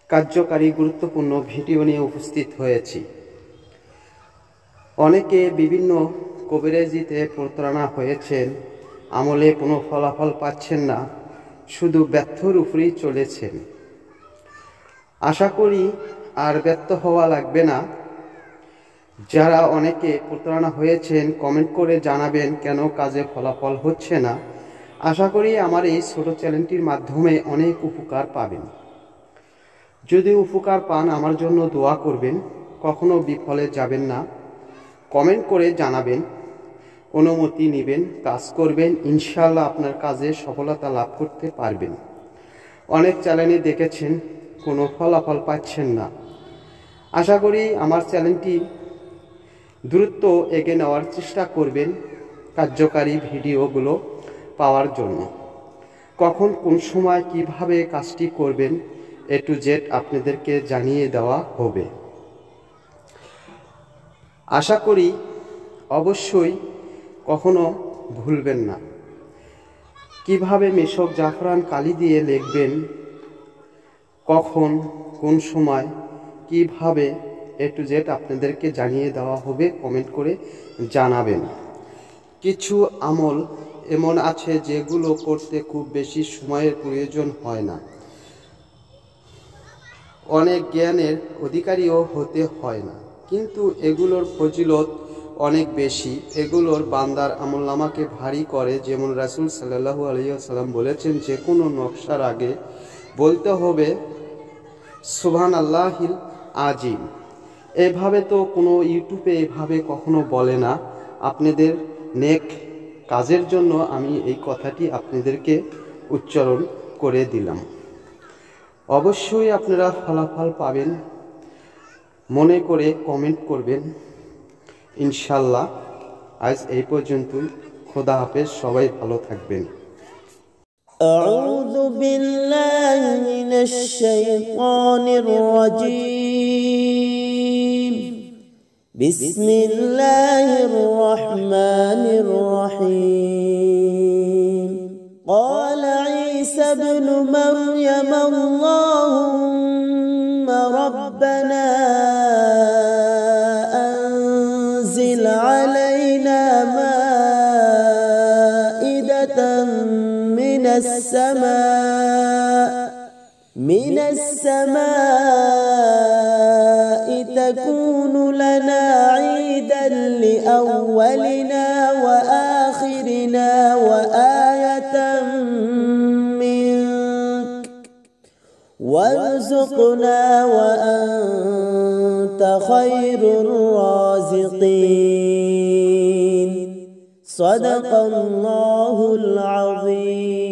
কার্যকারী গুরুত্বপূর্ণ ভিডিও নিয়ে উপস্থিত হয়েছি। অনেকে বিভিন্ন কবিরাজিতে প্রতারণা হয়েছেন, আমলে কোনো ফলাফল পাচ্ছেন না, শুধু ব্যর্থর উপরেই চলেছেন। আশা করি আর ব্যর্থ হওয়া লাগবে না। যারা অনেকে প্রতারণা হয়েছেন কমেন্ট করে জানাবেন কেন কাজে ফলাফল হচ্ছে না। আশা করি আমার এই ছোট চ্যানেলটির মাধ্যমে অনেক উপকার পাবেন। যদি উপকার পান আমার জন্য দোয়া করবেন, কখনো বিফলে যাবেন না। কমেন্ট করে জানাবেন, অনুমতি নেবেন, কাজ করবেন, ইনশাআল্লাহ আপনার কাজে সফলতা লাভ করতে পারবেন। অনেক চ্যানেলে দেখেছেন কোনো ফলাফল পাচ্ছেন না। আশা করি আমার চ্যানেলটি দ্রুত এগিয়ে নেওয়ার চেষ্টা করবেন কার্যকারী ভিডিওগুলো পাওয়ার জন্য। কখন কোন সময় কিভাবে কাজটি করবেন A to Z আপনাদেরকে জানিয়ে দেওয়া হবে। আশা করি অবশ্যই কখনো ভুলবেন না। কিভাবে মেশক জাফরান কালি দিয়ে লিখবেন, কখন কোন সময় কিভাবে A to Z আপনাদেরকে জানিয়ে দেওয়া হবে, কমেন্ট করে জানাবেন। কিছু আমল এমন আছে যেগুলো করতে খুব বেশি সময়ের প্রয়োজন হয় না, অনেক জ্ঞানের অধিকারীও হতে হয় না, কিন্তু এগুলোর ফজিলত অনেক বেশি। এগুলোর বান্দার আমলনামাকে ভারী করে। যেমন রাসূল সাল্লাল্লাহু আলাইহি ওয়াসাল্লাম বলেছেন, যে কোনো নকশার আগে বলতে হবে সুবহানাল্লাহিল আজিম। এভাবে তো কোনো ইউটিউবে এভাবে কখনো বলে না। আপনাদের নেক কাজের জন্য আমি এই কথাটি আপনাদেরকে উচ্চারণ করে দিলাম। অবশ্যই আপনারা ফলাফল পাবেন, মনে করে কমেন্ট করবেন ইনশাল্লাহ। আজ এই পর্যন্তই। খোদা হাফেজ, সবাই ভালো থাকবেন। أعوذ بالله من الشيطان الرجيم. بسم الله الرحمن الرحيم. قال عيسى ابن مريم اللهم ربنا أنزل علينا مائدة من السماء تكون لنا عيدا لأولنا وآخرنا وآية منك وارزقنا وأنت خير الرازقين. صدق الله العظيم.